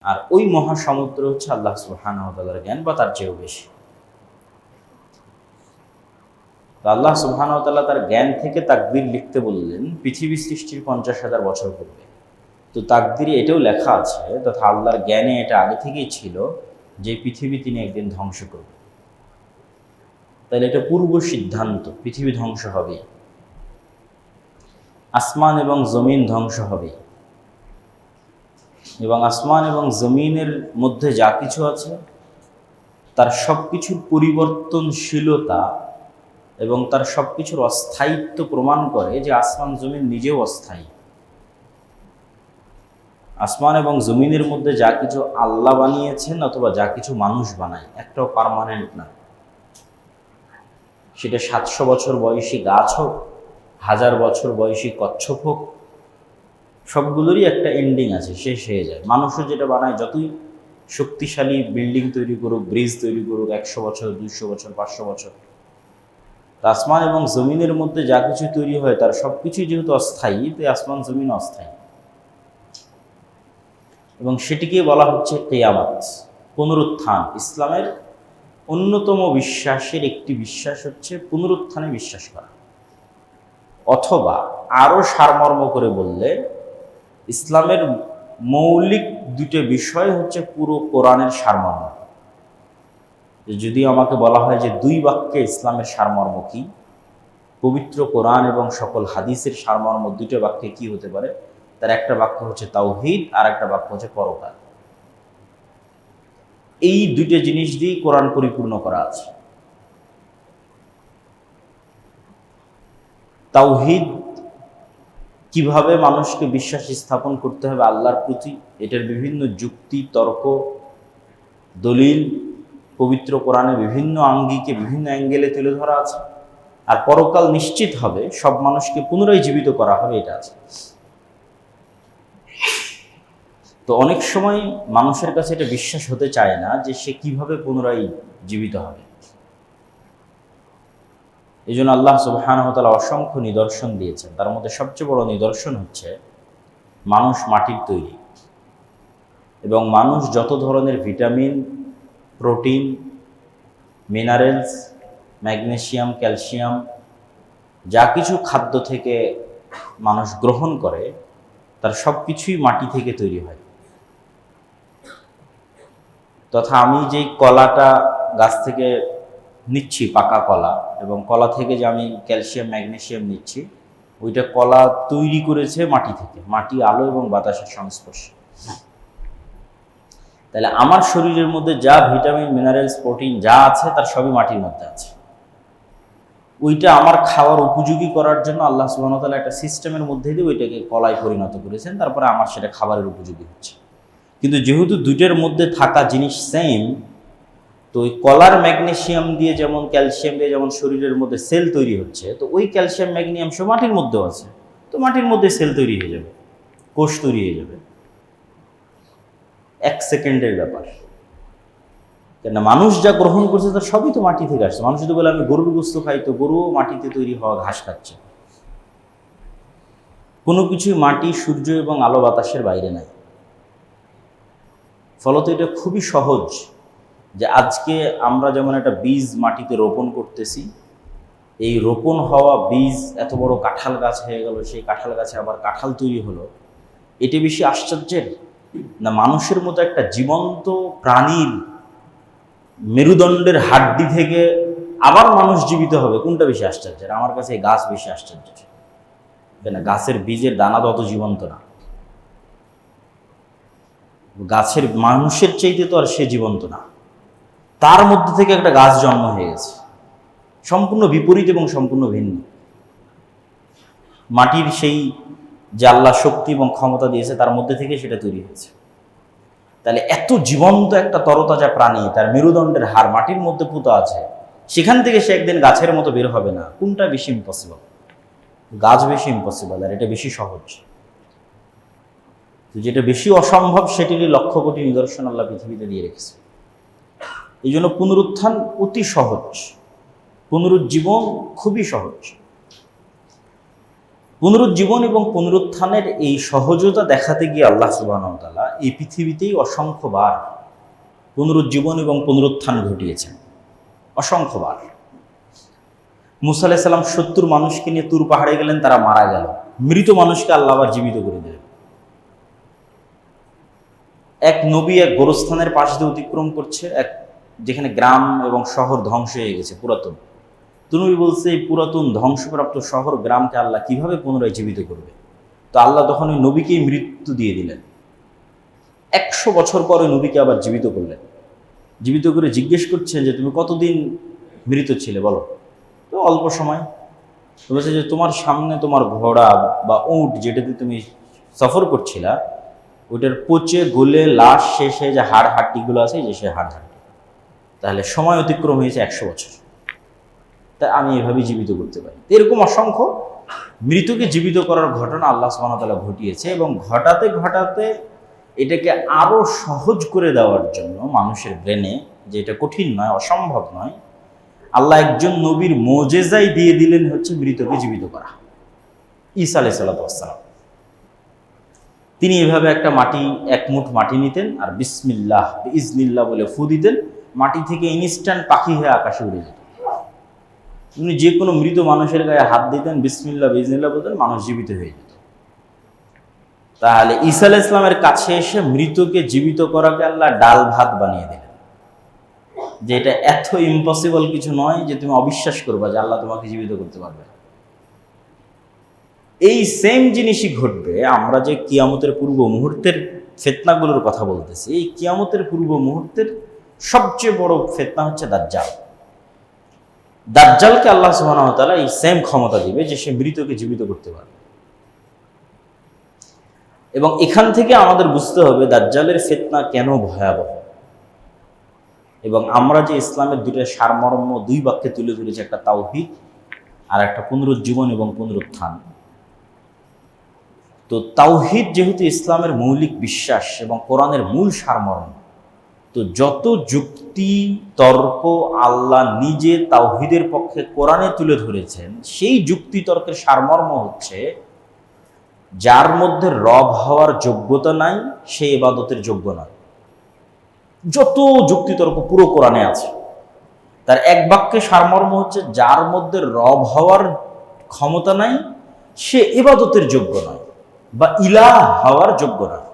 আর ওই মহাসমুদ্র হচ্ছে আল্লাহ সুবহানাহু ওয়া তাআলার জ্ঞান বা তার চেয়েও বেশি। তো আল্লাহ সুবহানাহু ওয়া তাআলা তার জ্ঞান থেকে তাকদীর লিখতে বললেন পৃথিবী সৃষ্টির 50,000 বছর পূর্বে। তো তাকদীরে এটাও লেখা আছে তথা আল্লাহর জ্ঞানে এটা আগে থেকেই ছিল যে পৃথিবী তিনি একদিন ধ্বংস করবেন। তাহলে এটা পূর্ব সিদ্ধান্ত, পৃথিবী ধ্বংস হবে, আসমান এবং জমিন ধ্বংস হবে, এবং আসমান এবং জমিনের মধ্যে যা কিছু আছে তার সব কিছুর পরিবর্তনশীলতা এবং তার সব কিছুর অস্থায়িত্ব প্রমাণ করে যে আসমান জমিন নিজেও অস্থায়ী। আসমান এবং জমিনের মধ্যে যা কিছু আল্লাহ বানিয়েছেন অথবা যা কিছু মানুষ বানায় একটাও পার্মানেন্ট না। সেটা 700 বছর বয়সী গাছ হোক, 1000 বছর বয়সী কচ্ছপ হোক, সবগুলোরই একটা এন্ডিং আছে, শেষ হয়ে যায়। মানুষও যেটা বানায়, যতই শক্তিশালী বিল্ডিং তৈরি করুক, ব্রিজ তৈরি করুক, 100 বছর, 200 বছর, 500 বছর, আসমান এবং জমিনের মধ্যে যা কিছু তৈরি হয় তার সব কিছুই যেহেতু অস্থায়ী, তো আসমান জমিন অস্থায়ী, এবং সেটিকে বলা হচ্ছে কিয়ামত, পুনরুত্থান। ইসলামের অন্যতম বিশ্বাসের একটি বিশ্বাস হচ্ছে পুনরুত্থানে বিশ্বাস করা, অথবা আরও সারমর্ম করে বললে ইসলামের মৌলিক দুটো বিষয় হচ্ছে পুরো কোরআনের সারমর্ম। যদি আমাকে বলা হয় যে 2 বাক্যে ইসলামের সারমর্ম কি, পবিত্র কোরআন এবং সকল হাদিসের সারমর্ম 2টো বাক্যে কি হতে পারে, তার একটা বাক্য হচ্ছে তাওহীদ আর একটা বাক্য হচ্ছে পরকাল। এই 2টো জিনিস দিয়েই কোরআন পরিপূর্ণ করা আছে। তাওহীদ কিভাবে মানুষকে বিশ্বাস স্থাপন করতে হবে আল্লাহর প্রতি, এটার বিভিন্ন যুক্তি, তর্ক, দলিল পবিত্র কোরআনে বিভিন্ন আঙ্গিকে বিভিন্ন অ্যাঙ্গেলে তুলে ধরা আছে। আর পরকাল নিশ্চিত হবে, সব মানুষকে পুনরায় জীবিত করা হবে, এটা আছে। তো অনেক সময় মানুষের কাছে এটা বিশ্বাস হতে চায় না যে সে কিভাবে পুনরায় জীবিত হবে। এই জন্য আল্লাহ সুবহানাহু ওয়া তাআলা অসংখ্য নিদর্শন দিয়েছেন। তার মধ্যে সবচেয়ে বড় নিদর্শন হচ্ছে মানুষ মাটির তৈরি, এবং মানুষ যত ধরনের vitamin, protein, minerals, magnesium, calcium যা কিছু খাদ্য থেকে মানুষ গ্রহণ করে তার সব কিছুই মাটি থেকে তৈরি হয়। তথা আমি যেই কলাটা গাছ থেকে নিচ্ছি, পাকা কলা, এবং কলা থেকে যে আমি ক্যালসিয়াম, ম্যাগনেসিয়াম নিচ্ছি, ওইটা কলা তৈরি করেছে মাটি থেকে, মাটি, আলো এবং বাতাসের সংস্পর্শে। তাহলে আমার শরীরের মধ্যে যা ভিটামিন, মিনারেলস, প্রোটিন যা আছে তার সবই মাটির মধ্যে আছে। ওইটা আমার খাওয়ার উপযোগী করার জন্য আল্লাহ সুবহানাহু ওয়া তাআলা একটা সিস্টেমের মধ্যে দিয়ে ওইটাকে কলায় পরিণত করেছেন, তারপরে আমার সেটা খাবারের উপযোগী হচ্ছে। কিন্তু যেহেতু 2টোর মধ্যে থাকা জিনিস সেম, তো ওই কলার ম্যাগনেসিয়াম দিয়ে যেমন, ক্যালসিয়াম দিয়ে যেমন শরীরের মধ্যে সেল তৈরি হচ্ছে, তো ওই ক্যালসিয়াম, ম্যাগনেসিয়াম সব মাটির মধ্যেও আছে, তো মাটির মধ্যে সেল তৈরি হয়ে যাবে, কোষ তৈরি হয়ে যাবে, 1 সেকেন্ডের ব্যাপার। কেন মানুষ যা গ্রহণ করছে তার সবই তো মাটি থেকে আসছে। মানুষ যদি বলে আমি গরুর গোস্ত খাই, তো গরুও মাটিতে তৈরি হওয়া ঘাস খাচ্ছে। কোনো কিছুই মাটি, সূর্য এবং আলো বাতাসের বাইরে নাই। ফলত এটা খুবই সহজ যে আজকে আমরা যেমন একটা বীজ মাটিতে রোপণ করতেছি, এই রোপণ হওয়া বীজ এত বড় কাঁঠাল গাছ হয়ে গেল, সেই কাঁঠাল গাছে আবার কাঁঠাল তৈরি হলো, এটা বেশি আশ্চর্যের না মানুষের মতো একটা জীবন্ত প্রাণীর মেরুদণ্ডের হাড্ডি থেকে আবার মানুষ জীবিত হবে? কোনটা বেশি আশ্চর্যের? আমার কাছে এই গাছ বেশি আশ্চর্যের। কেন, গাছের বীজের দানা তো অত জীবন্ত না, গাছের মানুষের চাইতে তো আর সে জীবন্ত না, তার মধ্যে থেকে একটা গাছ জন্ম হয়ে গেছে, সম্পূর্ণ বিপরীত এবং সম্পূর্ণ ভিন্ন। মাটির সেই যে আল্লাহ শক্তি এবং ক্ষমতা দিয়েছে তার মধ্যে থেকে সেটা তৈরি হয়েছে। তাহলে এত জীবন্ত একটা তরতাজা প্রাণী, তার মেরুদণ্ডের হাড় মাটির মধ্যে পুঁতা আছে, সেখান থেকে সে একদিন গাছের মতো বের হবে না। কোনটা বেশি ইম্পসিবল? গাছ বেশি ইম্পসিবল, আর এটা বেশি সহজ। যেটা বেশি অসম্ভব সেটিরই লক্ষ কোটি নিদর্শন আল্লাহ পৃথিবীতে দিয়ে রেখেছে। এই জন্য পুনরুত্থান অতি সহজ, পুনরুজ্জীবন খুবই সহজ। পুনরুজ্জীবন এবং পুনরুত্থানের এই সহজতা দেখাতে গিয়ে আল্লাহ সুবহানাহু ওয়া তাআলা এই পৃথিবীতেই অসংখ্যবার পুনরুজ্জীবন এবং পুনরুত্থান ঘটিয়েছেন, অসংখ্যবার। মুসা আলাইহিস সালাম 70 মানুষকে নিয়ে তুর পাহাড়ে গেলেন, তারা মারা গেল। মৃত মানুষকে আল্লাহ আবার জীবিত করে দিলেন। এক নবী এক গোরস্থানের পাশ দিয়ে অতিক্রম করছে, যেখানে গ্রাম এবং শহর ধ্বংস হয়ে গেছে, পুরাতন। নবী বলছে, এই পুরাতন ধ্বংসপ্রাপ্ত শহর গ্রামকে আল্লাহ কিভাবে পুনরায় জীবিত করবে? তো আল্লাহ তখন ওই নবীকেই মৃত্যু দিয়ে দিলেন। 100 বছর পরে নবীকে আবার জীবিত করলেন। জীবিত করে জিজ্ঞেস করছেন যে তুমি কতদিন মৃত ছিলে বলো। তো অল্প সময়। বলছে যে তোমার সামনে তোমার ঘোড়া বা উট যেটাতে তুমি সফর করছিলা, ওইটার পচে গলে লাশ শেষে যে হাড় হাড্ডিগুলো আছে, যে সে হাড় হাড্ডি। তাহলে সময় অতিক্রম হয়েছে 100 বছর। তাই আমি এভাবেই জীবিত করতে পারি। এরকম অসংখ্য মৃতকে জীবিত করার ঘটনা আল্লাহ সুবহানাহু ওয়া তাআলা ঘটিয়েছে, এবং ঘটাতে ঘটাতে এটাকে আরো সহজ করে দেওয়ার জন্য মানুষের ব্রেনে, যে এটা কঠিন নয়, অসম্ভব নয়, আল্লাহ একজন নবীর মুজিজাই দিয়ে দিলেন হচ্ছে মৃতকে জীবিত করা। ঈসা আলাইহিস সালাতু ওয়াস সালাম তিনি এভাবে একটা এক মুঠ মাটি নিতেন আর বিসমিল্লাহ বিইজনিল্লাহ বলে ফু দিতেন, মাটি থেকে ইনস্ট্যান্ট পাখি হয়ে আকাশে উড়ে যেত। উনি যে কোনো মৃত মানুষের গায়ে হাত দিতেন, বিসমিল্লাহ বিইজনিল্লাহ বলতেন, মানুষ জীবিত হয়ে যেত। তাহলে ঈসা আলাইহিস সালামের কাছে এসে মৃতকে জীবিত করাকে আল্লাহ ডাল ভাত বানিয়ে দিলেন, যে এটা এত ইম্পসিবল কিছু নয় যে তুমি অবিশ্বাস করবা যে আল্লাহ তোমাকে জীবিত করতে পারবে। এই সেম জিনিসই ঘটবে। আমরা যে কিয়ামতের পূর্ব মুহূর্তের ফিতনাগুলোর কথা বলতেছি, এই কিয়ামতের পূর্ব মুহূর্তের সবচেয়ে বড় ফিতনা হচ্ছে দাজ্জাল। দাজ্জালকে আল্লাহ সুবহানাহু ওয়া তাআলা এই সেম ক্ষমতা দিবে যে সে মৃতকে জীবিত করতে পারবে। এবং এখান থেকে আমাদের বুঝতে হবে দাজ্জালের ফিতনা কেন ভয়াবহ। এবং আমরা যে ইসলামের দুইটা সারমর্ম 2 বাক্যে তুলে ধরেছি, একটা তাওহীদ আর একটা পুনরুজ্জীবন এবং পুনরুত্থান। তো তাওহীদ যেহেতু ইসলামের মৌলিক বিশ্বাস এবং কোরআনের মূল সারমর্ম, তো যত যুক্তি তর্ক আল্লাহ নিজে তাওহীদের পক্ষে কোরআনে তুলে ধরেছেন, সেই যুক্তি তর্কের সারমর্ম হচ্ছে যার মধ্যে রব হওয়ার যোগ্যতা নাই সে ইবাদতের যোগ্য নয়। যত যুক্তিতর্ক পুরো কোরআনে আছে, তার এক বাক্যে সারমর্ম হচ্ছে যার মধ্যে রব হওয়ার ক্ষমতা নাই সে ইবাদতের যোগ্য নয় বা ইলাহ হওয়ার যোগ্য নয়।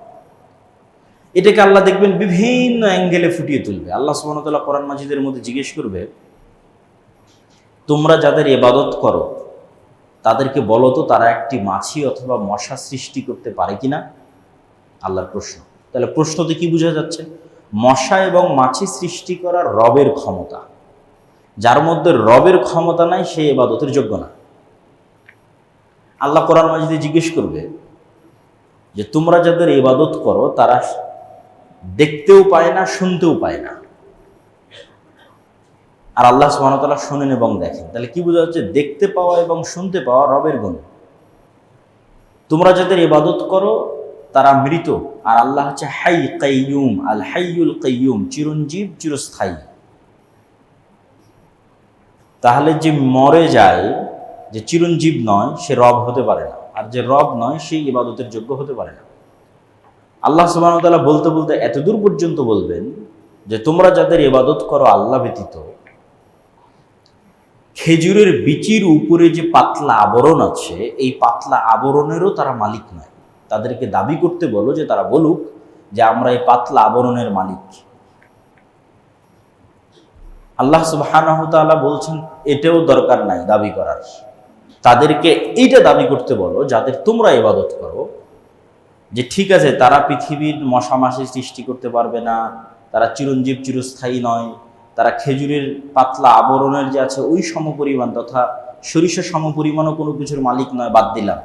এটাকে আল্লাহ দেখবেন বিভিন্ন অ্যাঙ্গেলে ফুটিয়ে তুলবে। আল্লাহ সুবহানাহু ওয়া তাআলা কোরআন মাজিদের মধ্যে জিজ্ঞেস করবে, তোমরা যাদের ইবাদত করো তাদেরকে বলো তো তারা একটি মাছি অথবা মশা সৃষ্টি করতে পারে কিনা? আল্লাহর প্রশ্ন। তাহলে প্রশ্নতে কি বোঝা যাচ্ছে? মশা এবং মাছি সৃষ্টি করার রবের ক্ষমতা। যার মধ্যে রবের ক্ষমতা নাই সে ইবাদতের যোগ্য না। আল্লাহ কোরআন মাজিদে জিজ্ঞেস করবে যে তোমরা যাদের ইবাদত করো তারা দেখতেও পায় না, শুনতেও পায় না, আর আল্লাহ সুবহানাহু ওয়া তাআলা শুনেন এবং দেখেন। তাহলে কি বোঝা যাচ্ছে? দেখতে পাওয়া এবং শুনতে পাওয়া রবের গুণ। তোমরা যাদের ইবাদত করো তারা মৃত, আর আল্লাহ হচ্ছে হাই কাইয়ুম, আল হাইয়ুল কাইয়ুম, চিরঞ্জীব চিরস্থায়ী। তাহলে যে মরে যায়, যে চিরঞ্জীব নয়, সে রব হতে পারে না, আর যে রব নয় সেই ইবাদতের যোগ্য হতে পারে না। আল্লাহ সুবহানাহু ওয়া তাআলা বলতে বলতে এতদূর পর্যন্ত বলবেন যে তোমরা যাদের ইবাদত করো আল্লাহ ব্যতীত, খেজুরের বিচির উপরে যে পাতলা আবরণ আছে, এই পাতলা আবরণেরও তারা মালিক নয়। তাদেরকে দাবি করতে বলো যে তারা বলুক যে আমরা এই পাতলা আবরণের মালিক। আল্লাহ সুবহানাহু ওয়া তাআলা বলছেন এটাও দরকার নাই দাবি করার। তাদেরকে এইটা দাবি করতে বলো যাদের তোমরা ইবাদত করো, যে ঠিক আছে তারা পৃথিবীর মশামাছি সৃষ্টি করতে পারবে না, তারা চিরঞ্জীব চিরস্থায়ী নয়, তারা খেজুরের পাতলা আবরণের যে আছে ওই সমপরিমাণ তথা সরিষা সমপরিমাণও কোনো কিছুর মালিক নয়, বাদ দিলাম।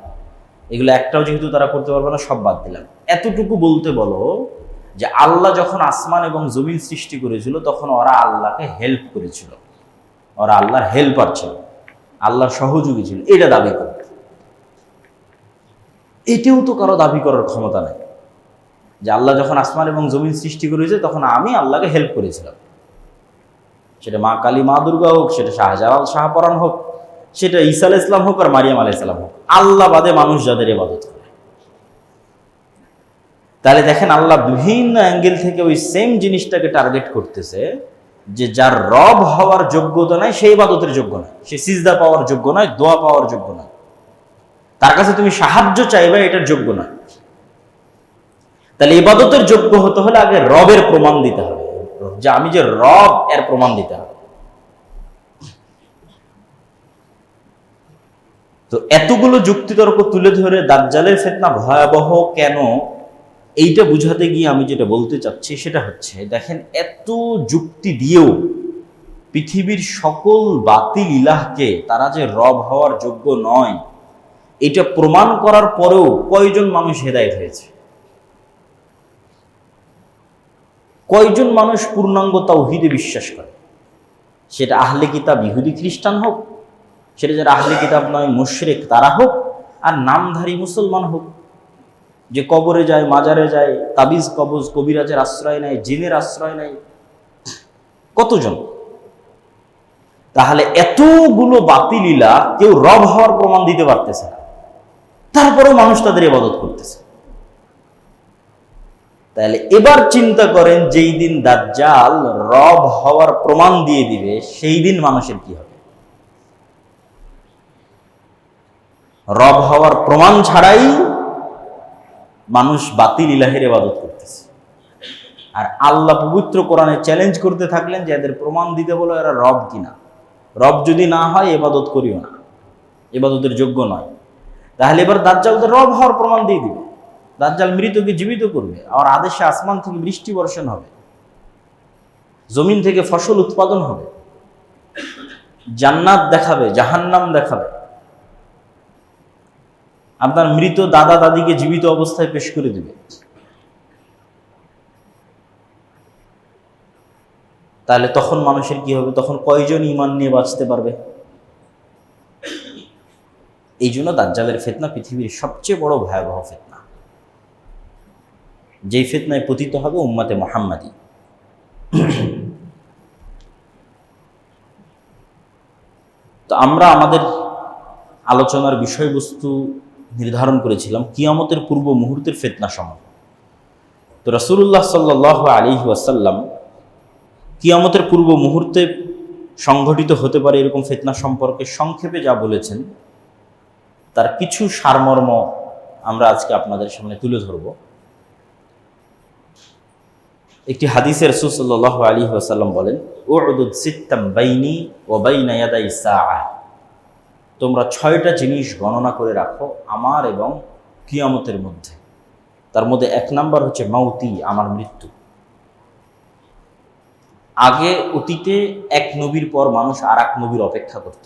এগুলো একটাও যেহেতু তারা করতে পারবে না, সব বাদ দিলাম। এতটুকু বলতে বলো যে আল্লাহ যখন আসমান এবং জমিন সৃষ্টি করেছিল তখন ওরা আল্লাহকে হেল্প করেছিল, ওরা আল্লাহর হেল্পার ছিল, আল্লাহর সহযোগী ছিল, এটা দাবি করে। এটাও তো কারো দাবি করার ক্ষমতা নাই যে আল্লাহ যখন আসমান এবং জমিন সৃষ্টি করেছে তখন আমি আল্লাহকে হেল্প করেছিলাম। সেটা মা কালী মা দুর্গা হোক, সেটা শাহজালাল শাহপরাণ হোক, সেটা ঈসা আলাইহিস সালাম হোক আর মারিয়াম আলাইহিস সালাম হোক, আল্লাহ বাদে মানুষ যাদের ইবাদত করে। তাহলে দেখেন আল্লাহ বিভিন্ন অ্যাঙ্গেল থেকে ওই সেম জিনিসটাকে টার্গেট করতেছে, যে যার রব হওয়ার যোগ্যতা নাই সেই ইবাদতের যোগ্য নয়, সে সিজদা পাওয়ার যোগ্য নয়, দোয়া পাওয়ার যোগ্য নয়, তার কাছে তুমি সাহায্য চাইবে এটার যোগ্য নয়। তাহলে ইবাদতের যোগ্য হতে হলে আগে রবের প্রমাণ দিতে হবে, যে আমি যে রব এর প্রমাণ দিতে হবে। তো এতগুলো যুক্তিতর্ক তুলে ধরে দাজ্জালের ফিতনা ভয়াবহ কেন, এইটা বুঝাতে গিয়ে আমি যেটা বলতে চাচ্ছি সেটা হচ্ছে, দেখেন এত যুক্তি দিয়েও পৃথিবীর সকল বাতিল ইলাহকে তারা যে রব হওয়ার যোগ্য নয়, এটা প্রমাণ করার পরেও কয়জন মানুষ হেদায়েত হয়েছে? কয়জন মানুষ পূর্ণাঙ্গ তাওহীদে বিশ্বাস করে? সেটা আহলে কিতাব ইহুদি খ্রিস্টান হোক, সেটা যারা আহলে কিতাব নয় মুশরিক তারা হোক, আর নামধারী মুসলমান হোক, যে কবরে যায়, মাজারে যায়, তাবিজ কবজ কবিরাজের আশ্রয় নেয়, জিনের আশ্রয় নেয়, কতজন? তাহলে এতগুলো বাতিলিলা কেউ রব হওয়ার প্রমাণ দিতে পারতেছে না, তারপরেও মানুষ তাদের ইবাদত করতেছে। তাহলে এবার চিন্তা করেন, যেই দিন দাজ্জাল রব হওয়ার প্রমাণ দিয়ে দিবে সেই দিন মানুষের কি হবে? রব হওয়ার প্রমাণ ছাড়াই মানুষ বাতিল ইলাহের ইবাদত করতেছে। আর আল্লাহ পবিত্র কোরআনে চ্যালেঞ্জ করতে থাকলেন যে এদের প্রমাণ দিতে বলো এরা রব কিনা, রব যদি না হয় ইবাদত করিও না, ইবাদতের যোগ্য নয়। তাহলে এবার দাজ্জাল তো রব হওয়ার প্রমাণ দিয়ে দিবে, দাজ্জাল মৃতকে জীবিত করবে, আর আদেশে আসমান থেকে বৃষ্টি বর্ষণ হবে, জমিন থেকে ফসল উৎপাদন হবে, জান্নাত দেখাবে, জাহান্নাম দেখাবে, আপনার মৃত দাদা দাদিকে জীবিত অবস্থায় পেশ করে দিবে। তাহলে তখন মানুষের কি হবে? তখন কয়জন ঈমান নিয়ে বাঁচতে পারবে? এই জন্য দাজ্জালের ফিতনা পৃথিবীর সবচেয়ে বড় ভয়াবহ ফিতনা, যেই ফিতনায় পতিত হবে উম্মতে মুহাম্মাদি। তো আমরা আমাদের আলোচনার বিষয়বস্তু নির্ধারণ করেছিলাম কিয়ামতের পূর্ব মুহূর্তের ফিতনা সম্বন্ধে। তো রাসূলুল্লাহ সাল্লাল্লাহু আলাইহি ওয়াসাল্লাম কিয়ামতের পূর্ব মুহূর্তে সংঘটিত হতে পারে এরকম ফিতনা সম্পর্কে সংক্ষেপে যা বলেছেন, তার কিছু সারমর্ম আমরা আজকে আপনাদের সামনে তুলে ধরব। একটি হাদিসে রাসূল সাল্লাল্লাহু আলাইহি ওয়াসাল্লাম বলেন, উ'দুদ সিত্তাম বাইনি ওয়া বাইনা ইয়াদাই সাআ, তোমরা 6টা জিনিস গণনা করে রাখো আমার এবং কিয়ামতের মধ্যে। তার মধ্যে 1 নাম্বার হচ্ছে মাউতি, আমার মৃত্যু। আগে অতীতে এক নবীর পর মানুষ আর এক নবীর অপেক্ষা করত,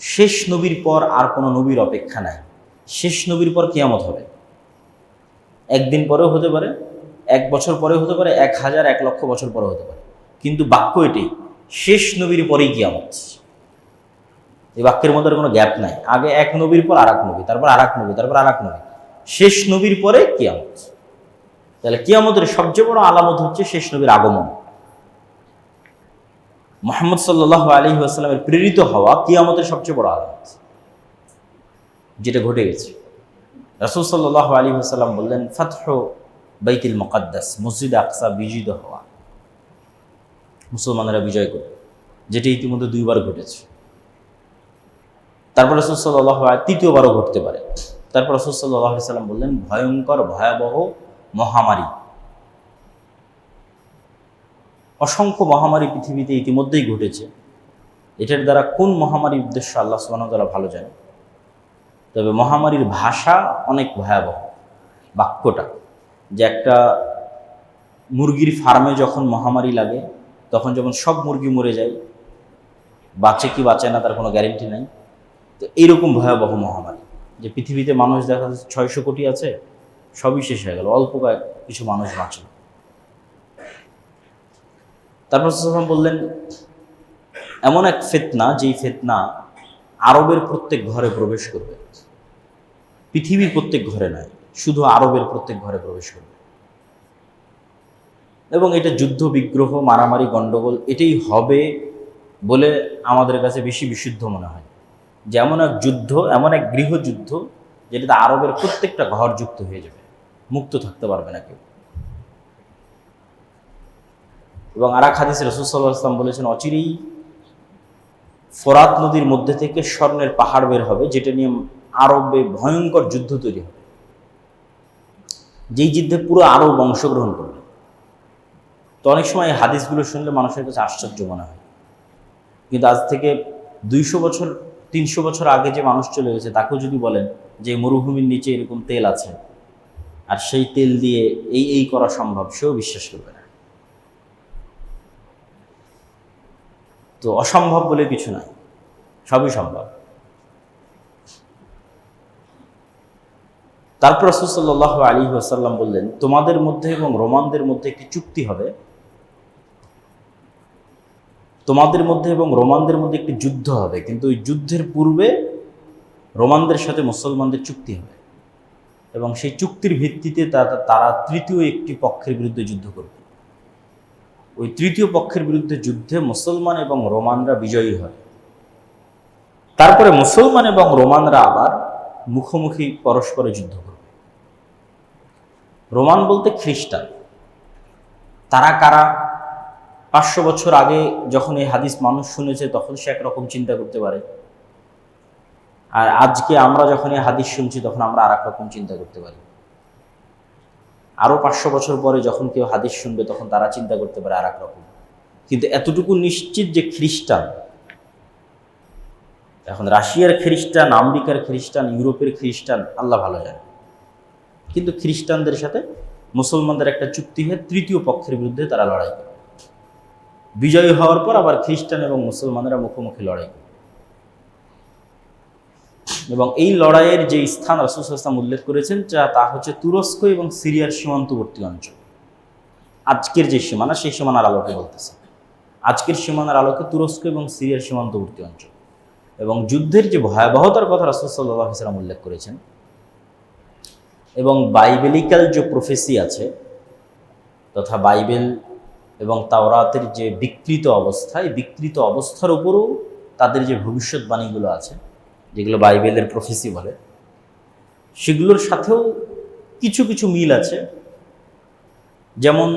শেষ নবীর পর আর কোনো নবীর অপেক্ষা নাই। শেষ নবীর পর কিয়ামত হবে, একদিন পরেও হতে পারে, 1 বছর পরেও হতে পারে, 1000 1 লক্ষ বছর পরেও হতে পারে, কিন্তু বাক্য এটাই, শেষ নবীর পরেই কিয়ামত। এই বাক্যের মধ্যে কোনো গ্যাপ নাই, আগে এক নবীর পর আর এক নবী, তারপর আর এক নবী, তারপর আর এক নবী, শেষ নবীর পরে কিয়ামত। তাহলে কিয়ামতের সবচেয়ে বড় আলামত হচ্ছে শেষ নবীর আগমন। মুহাম্মদ সাল্লাল্লাহু আলাইহি ওয়াসাল্লামের প্রেরিত হওয়া কিয়ামতের সবচেয়ে বড় আলামত, যেটা ঘটে গেছে। রাসূল সাল্লাল্লাহু আলাইহি ওয়াসাল্লাম বললেন, ফাতহু বাইতুল মুকাদ্দাস, মসজিদ আকসা বিজয়িত হওয়া, মুসলমানেরা বিজয় করবে, যেটি ইতিমধ্যে 2 বার ঘটেছে। তারপর রাসূল সাল্লাল্লাহু আলাইহি তৃতীয়বারও ঘটতে পারে। তারপর রাসূল সাল্লাল্লাহু আলাইহি ওয়াসাল্লাম বললেন, ভয়ঙ্কর ভয়াবহ মহামারী, অসংখ্য মহামারী পৃথিবীতে ইতিমধ্যেই ঘটেছে। এটার দ্বারা কোন মহামারীর উদ্দেশ্য আল্লাহ সুবহানাহু ওয়া তাআলা ভালো জানেন। তবে মহামারীর ভাষা অনেক ভয়াবহ, বাক্যটা, যে একটা মুরগির ফার্মে যখন মহামারী লাগে, তখন যখন সব মুরগি মরে যায়, বাঁচে কি বাঁচে না তার কোনো গ্যারেন্টি নাই। তো এইরকম ভয়াবহ মহামারী, যে পৃথিবীতে মানুষ দেখা যাচ্ছে 600 কোটি আছে, সবই শেষ হয়ে গেল, অল্প কিছু মানুষ বাঁচল। তারপর বললেন, এমন এক ফিতনা, যেই ফিতনা আরবের প্রত্যেক ঘরে প্রবেশ করবে, পৃথিবীর প্রত্যেক ঘরে নয়, শুধু আরবের প্রত্যেক ঘরে প্রবেশ করবে। এবং এটা যুদ্ধ বিগ্রহ, মারামারি, গণ্ডগোল এটাই হবে বলে আমাদের কাছে বেশি বিশুদ্ধ মনে হয়। যেমন এক যুদ্ধ, এমন এক গৃহযুদ্ধ যেটাতে আরবের প্রত্যেকটা ঘর যুক্ত হয়ে যাবে। মুক্ত থাকতে পারবে না কেউ। এবং আর এক হাদিসে রাসূল সাল্লাল্লাহু আলাইহি ওয়াসাল্লাম বলেছেন, অচিরেই ফোরাত নদীর মধ্যে থেকে স্বর্ণের পাহাড় বের হবে, যেটা নিয়ে আরবে ভয়ঙ্কর যুদ্ধ তৈরি হবে, যেই যুদ্ধে পুরো আরব অংশগ্রহণ করবে। তো অনেক সময় এই হাদিসগুলো শুনলে মানুষের কাছে আশ্চর্য মনে হয়, কিন্তু আজ থেকে 200 বছর 300 বছর আগে যে মানুষ চলে গেছে তাকেও যদি বলেন যে মরুভূমির নিচে এরকম তেল আছে আর সেই তেল দিয়ে এই করা সম্ভব, সেও বিশ্বাস করবে না। তো অসম্ভব বলে কিছু নাই, সবই সম্ভব। তারপর রাসূল সাল্লাল্লাহু আলাইহি ওয়াসাল্লাম বললেন, তোমাদের মধ্যে এবং রোমানদের মধ্যে একটি চুক্তি হবে, তোমাদের মধ্যে এবং রোমানদের মধ্যে একটি যুদ্ধ হবে, কিন্তু ওই যুদ্ধের পূর্বে রোমানদের সাথে মুসলমানদের চুক্তি হবে এবং সেই চুক্তির ভিত্তিতে তারা তৃতীয় একটি পক্ষের বিরুদ্ধে যুদ্ধ করবে। ওই তৃতীয় পক্ষের বিরুদ্ধে যুদ্ধে মুসলমান এবং রোমানরা বিজয়ী হয়। তারপরে মুসলমান এবং রোমানরা আবার মুখোমুখি পরস্পরে যুদ্ধ করবে। রোমান বলতে খ্রিস্টান। তারা কারা? 500 বছর আগে যখন এই হাদিস মানুষ শুনেছে তখন সে একরকম চিন্তা করতে পারে, আর আজকে আমরা যখন এই হাদিস শুনছি তখন আমরা আর এক রকম চিন্তা করতে পারি। আরও 500 বছর পরে যখন কেউ হাদিস শুনবে তখন তারা চিন্তা করতে পারে আর এক রকম। কিন্তু এতটুকু নিশ্চিত যে খ্রিস্টান, এখন রাশিয়ার খ্রিস্টান, আমেরিকার খ্রিস্টান, ইউরোপের খ্রিস্টান আল্লাহ ভালো জানে, কিন্তু খ্রিস্টানদের সাথে মুসলমানদের একটা চুক্তি হয়ে তৃতীয় পক্ষের বিরুদ্ধে তারা লড়াই করে। বিজয়ী হওয়ার পর আবার খ্রিস্টান এবং মুসলমানেরা মুখোমুখি লড়াই করে। এবং এই লড়াইয়ের যে স্থান রাসূল সাল্লাল্লাহু আলাইহি ওয়াসাল্লাম উল্লেখ করেছেন তা হচ্ছে তুরস্ক এবং সিরিয়ার সীমান্তবর্তী অঞ্চল। আজকের যে সীমানা, সেই সীমানার আলোকে বলতেছে। আজকের সীমানার আলোকে তুরস্ক এবং সিরিয়ার সীমান্তবর্তী অঞ্চল। এবং যুদ্ধের যে ভয়াবহতার কথা রাসূল সাল্লাল্লাহু আলাইহি ওয়াসাল্লাম উল্লেখ করেছেন, এবং বাইবেলিক্যাল যে প্রফেসি আছে তথা বাইবেল এবং তাওরাতের যে বিকৃত অবস্থা, এই বিকৃত অবস্থার উপরও তাদের যে ভবিষ্যৎবাণীগুলো আছে, যেগুলো বাইবেলের প্রফেসি বলে, সেগুলোর সাথেও কিছু কিছু মিল আছে। যেমন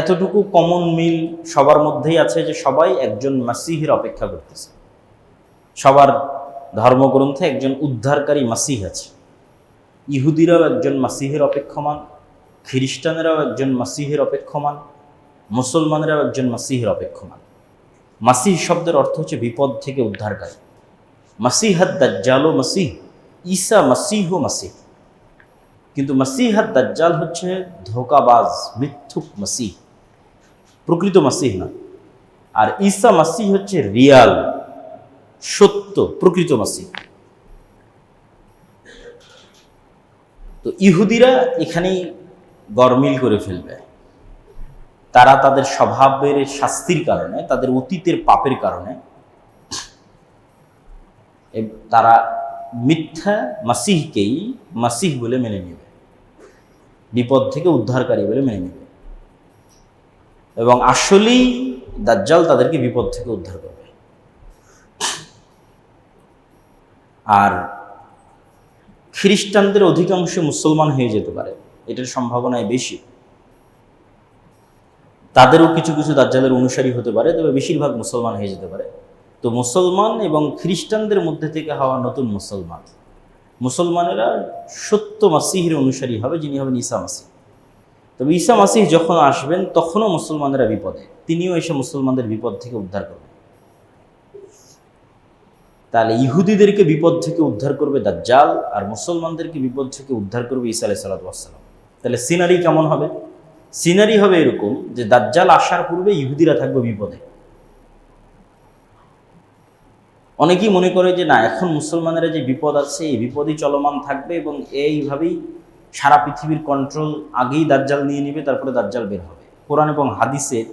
এতটুকু কমন মিল সবার মধ্যেই আছে যে সবাই একজন মাসিহের অপেক্ষা করতেছে। সবার ধর্মগ্রন্থে একজন উদ্ধারকারী মাসিহ আছে। ইহুদিরাও একজন মাসিহের অপেক্ষমান, খ্রিস্টানেরাও একজন মাসিহের অপেক্ষমান, মুসলমানেরাও একজন মাসিহের অপেক্ষমান। মাসিহ শব্দের অর্থ হচ্ছে বিপদ থেকে উদ্ধারকারী। মাসিহাদ দাজ্জালও মাসিহ, ঈসা মাসিহ মাসিহ। কিন্তু মাসিহাদ দাজ্জাল হচ্ছে ধোঁকাবাজ, মিথ্যুক মাসিহ, প্রকৃত মাসিহ না। আর ঈসা মাসিহ হচ্ছে রিয়াল, সত্য, প্রকৃত মাসিহ। তো ইহুদিরা এখানেই গরমিল করে ফেলবে। তারা তাদের স্বভাবের শাস্তির কারণে, তাদের অতীতের পাপের কারণে তারা মিথ্যা মাসিহকেই মাসিহ বলে মেনে নেবে, বিপদ থেকে উদ্ধারকারী বলে মেনে নেবে। এবং আসলেই দাজ্জাল তাদেরকে বিপদ থেকে উদ্ধার করবে। আর খ্রিস্টানদের অধিকাংশ মুসলমান হয়ে যেতে পারে, এটার সম্ভাবনাই বেশি। তাদেরও কিছু কিছু দাজ্জালের অনুসারী হতে পারে, তবে বেশিরভাগ মুসলমান হয়ে যেতে পারে। তো মুসলমান এবং খ্রিস্টানদের মধ্যে থেকে হওয়া নতুন মুসলমানেরা সত্য মাসিহের অনুসারী হবে, যিনি হবেন ঈসা মাসিহ। তবে ঈসা মাসিহ যখন আসবেন তখনও মুসলমানেরা বিপদে, তিনিও এসে মুসলমানদের বিপদ থেকে উদ্ধার করবেন। তাহলে ইহুদিদেরকে বিপদ থেকে উদ্ধার করবে দাজ্জাল, আর মুসলমানদেরকে বিপদ থেকে উদ্ধার করবে ঈসা আলাইহিস সালাতু ওয়াস সালাম। তাহলে সিনারি কেমন হবে? সিনারি হবে এরকম যে দাজ্জাল আসার পূর্বে ইহুদিরা থাকবে বিপদে। অনেকেই মনে করে যে না, এখন মুসলমানেরা যে বিপদ আছে এই বিপদই চলমান থাকবে এবং এইভাবেই সারা পৃথিবীর কন্ট্রোল আগেই দাজ্জাল নিয়ে নেবে, তারপরে দাজ্জাল বের হবে। কোরআন এবং হাদিসের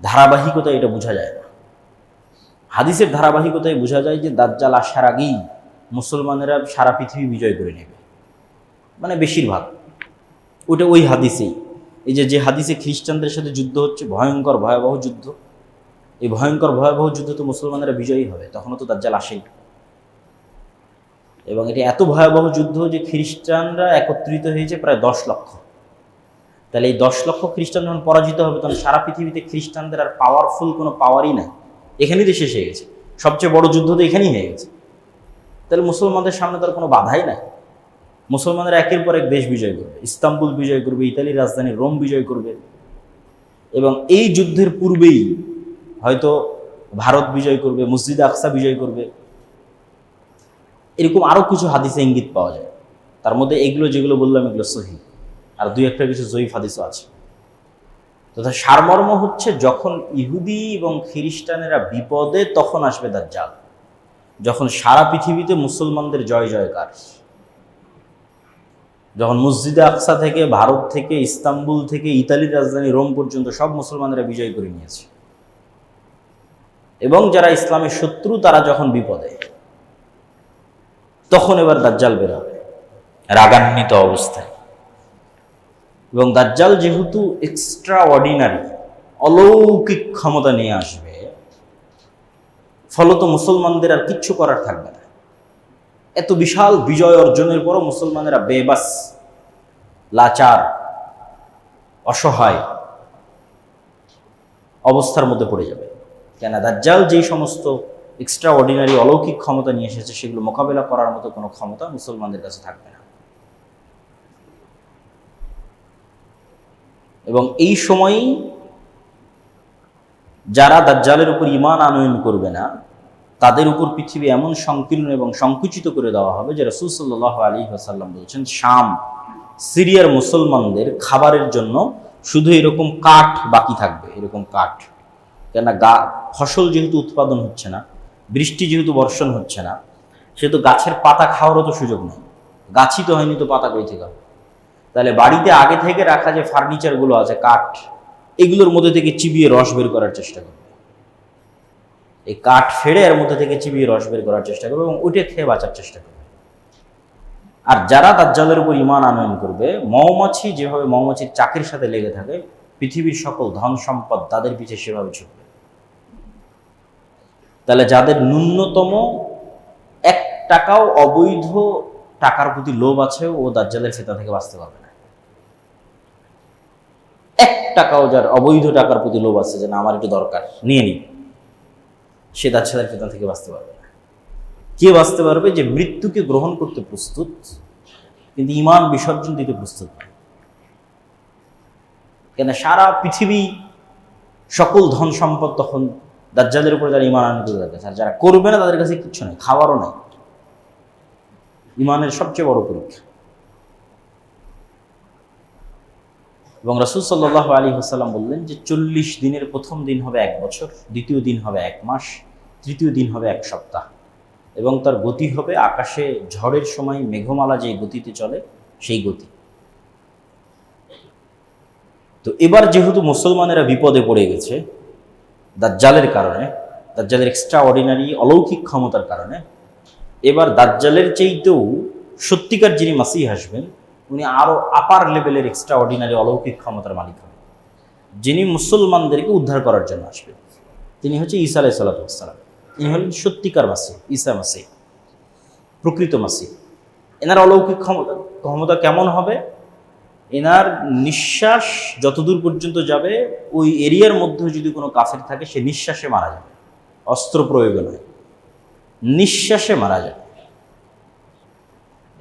ধারাবাহিকতা এটা বোঝা যায় না। হাদিসের ধারাবাহিকতায় বোঝা যায় যে দাজ্জাল আসার আগেই মুসলমানেরা সারা পৃথিবী বিজয় করে নেবে, মানে বেশিরভাগ। ওটা ওই হাদিসেই, এই যে হাদিসে খ্রিস্টানদের সাথে যুদ্ধ হচ্ছে, ভয়ঙ্কর ভয়াবহ যুদ্ধ, এই ভয়ঙ্কর ভয়াবহ যুদ্ধ তো মুসলমানেরা বিজয়ী হবে, তখনও তো দাজ্জাল আসেই। এবং এটি এত ভয়াবহ যুদ্ধ যে খ্রিস্টানরা একত্রিত হয়েছে প্রায় 10 লক্ষ। তাহলে এই 10 লক্ষ খ্রিস্টান যখন পরাজিত হবে তখন সারা পৃথিবীতে খ্রিস্টানদের আর পাওয়ারফুল কোনো পাওয়ারই নাই, এখানেই তো শেষ হয়ে গেছে। সবচেয়ে বড় যুদ্ধ তো এখানেই হয়ে গেছে। তাহলে মুসলমানদের সামনে তার কোনো বাধাই নাই। মুসলমানরা একের পর এক দেশ বিজয় করবে, ইস্তাম্বুল বিজয় করবে, ইতালির রাজধানী রোম বিজয় করবে, এবং এই যুদ্ধের পূর্বেই হয়তো ভারত বিজয় করবে, মসজিদে আকসা বিজয় করবে। এরকম আরও কিছু হাদিসে ইঙ্গিত পাওয়া যায়। তার মধ্যে এগুলো যেগুলো বললাম এগুলো সহি, আর দুই একটা কিছু জয়ীফ হাদিসও আছে। তথা সারমর্ম হচ্ছে, যখন ইহুদি এবং খ্রিস্টানেরা বিপদে তখন আসবে দাজ্জাল। যখন সারা পৃথিবীতে মুসলমানদের জয় জয়কার, যখন মসজিদে আকসা থেকে, ভারত থেকে, ইস্তাম্বুল থেকে, ইতালির রাজধানী রোম পর্যন্ত সব মুসলমানেরা বিজয় করে নিয়েছে, এবং যারা ইসলামের শত্রু তারা যখন বিপদে, তখন এবার দাজ্জাল বের হবে রাগান্বিত অবস্থায়। এবং দাজ্জাল যেহেতু এক্সট্রা অর্ডিনারি, অলৌকিক ক্ষমতা নিয়ে আসবে, ফলত মুসলমানদের আর কিচ্ছু করার থাকবে না। এত বিশাল বিজয় অর্জনের পরও মুসলমানেরা বেবাস, লাচার, অসহায় অবস্থার মধ্যে পড়ে যাবে। কেন? দাজ্জাল যেই সমস্ত এক্সট্রা অর্ডিনারি অলৌকিক ক্ষমতা নিয়ে এসেছে, সেগুলো মোকাবেলা করার মতো কোনো ক্ষমতা মুসলমানদের কাছে থাকবে না। এবং এই সময়ই যারা দাজ্জালের উপর ঈমান আনয়ন করবে না, তাদের উপর পৃথিবী এমন সংকীর্ণ এবং সংকুচিত করে দেওয়া হবে যে রাসূল সাল্লাল্লাহু আলাইহি ওয়াসাল্লাম বলছেন, শাম, সিরিয়ার মুসলমানদের খাবারের জন্য শুধু এরকম কাঠ বাকি থাকবে, এরকম কাঠ। কেন? ফসল যেহেতু উৎপাদন হচ্ছে না, বৃষ্টি যেহেতু বর্ষণ হচ্ছে না, সেহেতু গাছের পাতা খাওয়ারও তো সুযোগ নেই। গাছই তো হয়নি, তো পাতা কই থেকে হবে? তাহলে বাড়িতে আগে থেকে রাখা যে ফার্নিচারগুলো আছে, কাঠ, এগুলোর মধ্যে থেকে চিবিয়ে রস বের করার চেষ্টা করবে। এই কাঠ ফেড়ে এর মধ্যে থেকে চিবিয়ে রস বের করার চেষ্টা করবে এবং ওইটা খেয়ে বাঁচার চেষ্টা করবে। আর যারা দাজ্জালের উপর ঈমান আনয়ন করবে, মৌমাছি যেভাবে মৌমাছির চাকের সাথে লেগে থাকে, পৃথিবীর সকল ধন সম্পদ তাদের পিছে সেভাবে ছুটবে। তাহলে যাদের ন্যূনতম 1 টাকাও অবৈধ টাকার প্রতি লোভ আছে, ও দাজ্জালের ফিতনা থেকে বাঁচতে পারবে না। 1 টাকাও যার অবৈধ টাকার প্রতি লোভ আছে, যে না আমার একটু দরকার, নিয়ে নিই, সে দাজ্জালের ফিতনা থেকে বাঁচতে পারবে না। কে বাঁচতে পারবে? যে মৃত্যুকে গ্রহণ করতে প্রস্তুত, কিন্তু ঈমান বিসর্জন দিতে প্রস্তুত নয়। কেন? সারা পৃথিবী সকল ধন সম্পদ তখন দাজ্জালের উপর যারা ঈমান আনয়ন করে থাকে, আর যারা করবে না তাদের কাছে কিচ্ছু নেই, খাবারও নাই। ঈমানের সবচেয়ে বড় পরীক্ষা। এবং রাসূল সাল্লাল্লাহু আলাইহি ওয়াসাল্লাম বললেন যে 40 দিনের প্রথম দিন হবে 1 বছর, দ্বিতীয় দিন হবে 1 মাস, তৃতীয় দিন হবে 1 সপ্তাহ, এবং তার গতি হবে আকাশে ঝড়ের সময় মেঘমালা যে গতিতে চলে সেই গতি। তো এবার যেহেতু মুসলমানেরা বিপদে পড়ে গেছে দাজ্জালের কারণে, দাজ্জালের এক্সট্রা অর্ডিনারি অলৌকিক ক্ষমতার কারণে, এবার দাজ্জালের চাইতেও সত্যিকার যিনি মাসিহ আসবেন, উনি আরো আপার লেভেলের এক্সট্রা অর্ডিনারি অলৌকিক ক্ষমতার মালিক হবেন, যিনি মুসলমানদেরকে উদ্ধার করার জন্য আসবেন। তিনি হচ্ছে ঈসা আলাইহিস সালাম। ইনি হলেন সত্যিকার মাসিহ, ঈসা মাসিহ, প্রকৃত মাসিহ। এনার অলৌকিক ক্ষমতা কেমন হবে? এনার নিঃশ্বাস যতদূর পর্যন্ত যাবে, ওই এরিয়ার মধ্যে যদি কোনো কাফের থাকে, সে নিঃশ্বাসে মারা যাবে, অস্ত্র প্রয়োগে নয়, নিঃশ্বাসে মারা যাবে।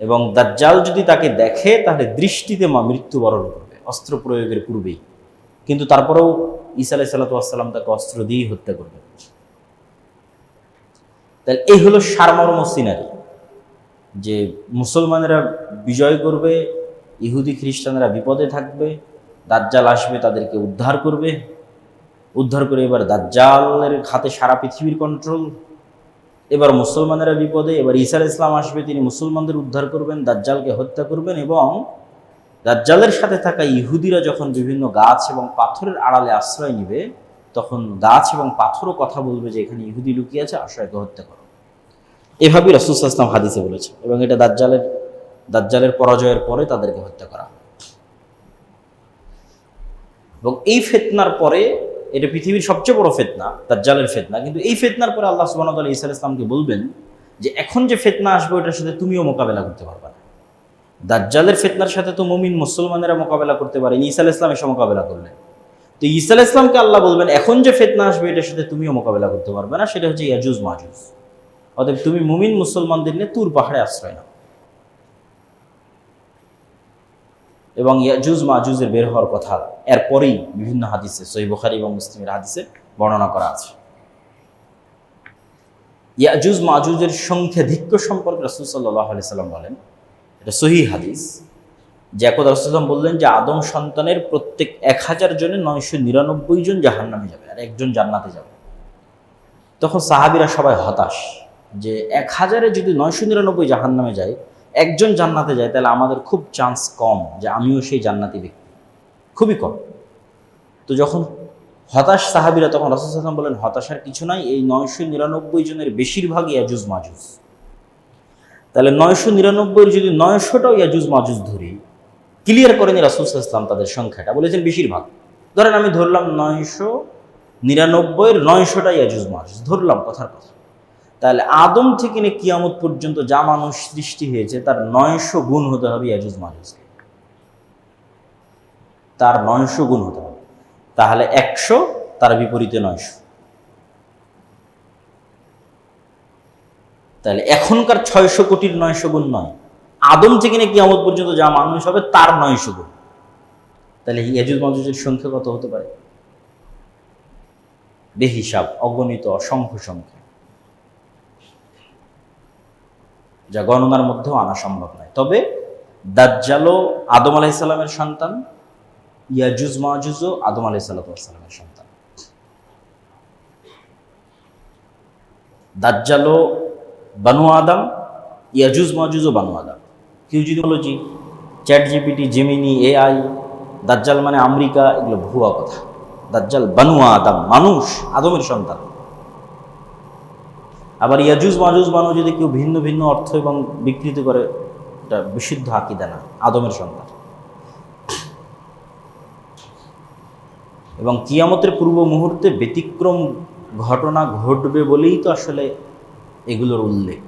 এবং দাজ্জাল যদি তাকে দেখে, তাহলে দৃষ্টিতে মৃত্যুবরণ করবে, অস্ত্র প্রয়োগের পূর্বেই। কিন্তু তারপরেও ঈসা আলাইহিস সালাম তাকে অস্ত্র দিয়েই হত্যা করবে। তাহলে এই হলো সারমর্ম সিনারি, যে মুসলমানেরা বিজয় করবে, ইহুদি খ্রিস্টানরা বিপদে থাকবে, দাজ্জাল আসবে তাদেরকে উদ্ধার করবে, উদ্ধার করে এবার দাজ্জালের হাতে সারা পৃথিবীর কন্ট্রোল। এবার মুসলমানেরা বিপদে, এবার ঈসা আলাইহিস সালাম আসবে, তিনি মুসলমানদের উদ্ধার করবেন, দাজ্জালকে হত্যা করবেন। এবং দাজ্জালের সাথে থাকা ইহুদিরা যখন বিভিন্ন গাছ এবং পাথরের আড়ালে আশ্রয় নিবে, তখন গাছ এবং পাথরও কথা বলবে যে এখানে ইহুদি লুকিয়ে আছে, আসো একে হত্যা করো। এভাবেই রাসূল সাল্লাল্লাহু আলাইহি ওয়াসাল্লাম হাদিসে বলেছে। এবং এটা দাজ্জালের পরাজয়ের পরে তাদেরকে হত্যা করা হবে। এবং এই ফিতনার পরে, এটা পৃথিবীর সবচেয়ে বড় ফিতনা, দাজ্জালের ফিতনা, কিন্তু এই ফিতনার পরে আল্লাহ সুবহানাহু ওয়া তাআলা ঈসা আলাইহিস সালামকে বলবেন যে এখন যে ফিতনা আসবে ওটার সাথে তুমিও মোকাবেলা করতে পারবে না। দাজ্জালের ফিতনার সাথে তো মুমিন মুসলমানেরা মোকাবেলা করতে পারেনি, ঈসা আলাইহিস সালাম এসে মোকাবেলা করলেন। তো ঈসা আলাইহিস সালামকে আল্লাহ বলবেন এখন যে ফিতনা আসবে এটার সাথে তুমিও মোকাবেলা করতে পারবে না, সেটা হচ্ছে ইয়াজুজ মাজুজ। অতএব তুমি মুমিন মুসলমানদের নিয়ে তুর পাহাড়ে আশ্রয় নাও। এবং ইয়াজুজ মাজুজের বের হওয়ার কথা এরপরেই বিভিন্ন হাদিসে, সহিহ বুখারী এবং মুসলিমের হাদিসে বর্ণনা করা আছে। ইয়াজুজ মাজুজের সংখ্যাধিক্য সম্পর্কে রাসূল সাল্লাল্লাহু আলাইহি সাল্লাম বলেন, এটা সহিহ হাদিস, যে একদা রাসূল সাল্লাল্লাহু আলাইহি সাল্লাম বললেন যে আদম সন্তানের প্রত্যেক 1000 জনে 999 জন জাহান্নামে যাবে আর একজন জান্নাতে যাবে। তখন সাহাবীরা সবাই হতাশ যে 1000-এ যদি 999 জাহান্নামে যায়, একজন জান্নাতে যায়, তাহলে আমাদের খুব চান্স কম যে আমিও সেই জান্নাতি ব্যক্তি, খুবই কম। তো যখন হতাশ সাহাবীরা, তখন রাসূল সাল্লাল্লাহু আলাইহি ওয়াসাল্লাম বলেন হতাশার কিছু নাই, এই 999 জনের বেশিরভাগই ইয়াজুজ মাজুজ। তাহলে 999-এর যদি 900টাও ইয়াজুজ মাজুজ ধরি, ক্লিয়ার করেনি রাসূল সাল্লাল্লাহু আলাইহি ওয়াসাল্লাম তাদের সংখ্যাটা, বলেছেন বেশিরভাগ। ধরেন আমি ধরলাম 999-এর 900টা ইয়াজুজ মাজুজ ধরলাম, কথার কথা। তাহলে আদম থেকে নিয়ে কিয়ামত পর্যন্ত যা মানুষ সৃষ্টি হয়েছে তার 900 গুণ হতে হবে ইয়াজুজ মাজুজকে, তার 900 গুণ হতে হবে। তাহলে 100, তার বিপরীতে 900। তাহলে এখনকার 600 কোটির 900 গুণ নয়, আদম থেকে নিয়ে কিয়ামত পর্যন্ত যা মানুষ হবে তার 900 গুণ। তাহলে ইয়াজুজ মাজুজের সংখ্যা কত হতে পারে? বেহিসাব, অগণিত, অসংখ্য সংখ্যা, যা গণনার মধ্যেও আনা সম্ভব নয়। তবে দাজ্জালও আদম আলাইহিস সালামের সন্তান, ইয়াজুজ মাজুজও আদম আলাইহিস সালামের সন্তান। দাজ্জালও বানু আদম, ইয়াজুজ মাজুজও বানু আদম। কেউ যদি বলো জি চ্যাট জিপিটি, জেমিনি, এআই, দাজ্জাল মানে আমেরিকা, এগুলো ভুয়া কথা। দাজ্জাল বানু আদম, মানুষ, আদমের সন্তান। আবার ইয়াজুজ মাজুজ বানু যদি কেউ ভিন্ন ভিন্ন অর্থ এবং বিকৃত করে, এটা বিশুদ্ধ আকীদা না, আদমের সন্তান। এবং কিয়ামতের পূর্ব মুহূর্তে ব্যতিক্রম ঘটনা ঘটবে বলেই তো আসলে এগুলোর উল্লেখ।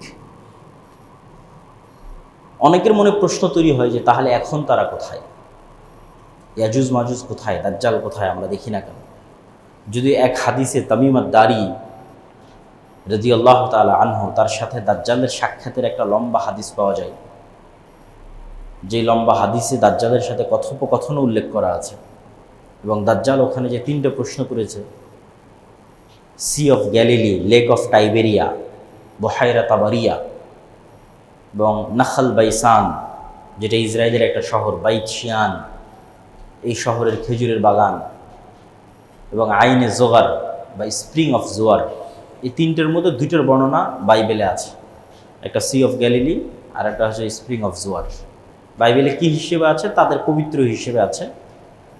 অনেকের মনে প্রশ্ন তৈরি হয় যে তাহলে এখন তারা কোথায়? ইয়াজুজ মাজুজ কোথায়? দাজ্জাল কোথায়? আমরা দেখি না কেন? যদি এক হাদিসে তামিম আদ-দারি রাদিয়াল্লাহু তাআলা আনহু, তার সাথে দাজ্জালের সাক্ষাতের একটা লম্বা হাদিস পাওয়া যায়, যে লম্বা হাদিসে দাজ্জালের সাথে কথোপকথন উল্লেখ করা আছে। এবং দাজ্জাল ওখানে যে 3টে প্রশ্ন করেছে, sea of Galilee, lake of Tiberias, বহাইরা তাবারিয়া এবং নাখাল বাইসান, যেটা ইসরায়েলের একটা শহর, বাইত শিয়ান, এই শহরের খেজুরের বাগান, এবং আইনে জোগার বা স্প্রিং অফ জোয়ার, এই 3টের মধ্যে 2টোর বর্ণনা বাইবেলে আছে। একটা সি অফ গ্যালিলি আর একটা হচ্ছে স্প্রিং অফ জোয়ার। বাইবেলে কি হিসেবে আছে? তাদের পবিত্র হিসেবে আছে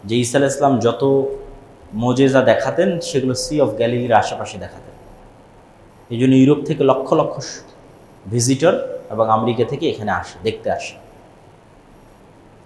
যে ঈসা আলাইহিস সালাম যত মোজেজা দেখাতেন সেগুলো সি অফ গ্যালিলির আশেপাশে দেখাতেন। এই জন্য ইউরোপ থেকে লক্ষ লক্ষ ভিজিটর এবং আমেরিকা থেকে এখানে আসে, দেখতে আসে।